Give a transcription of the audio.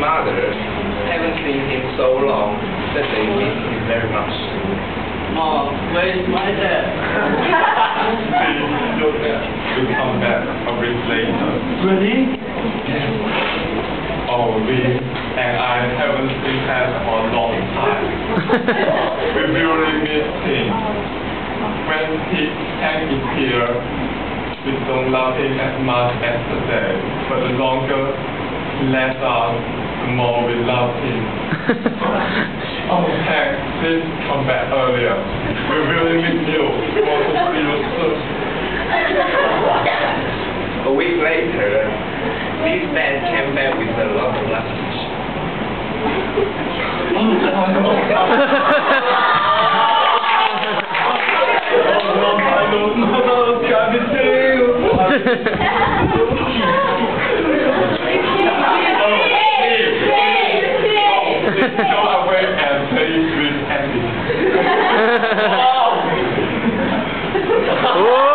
mother haven't seen him so long that they miss him very much. Oh, where is my dad? Your dad will come back a week later. Really? Oh, Lee and I haven't seen him for a long time. We really miss him. When he came in here, we don't love him as much as today, but the longer he left us, the more we love him. Oh, Hank, please come back earlier. We really miss you. We want to see you soon. A week later, this man came back with a lot of luggage. I don't know what to do. Go away and play with Andy. Whoa!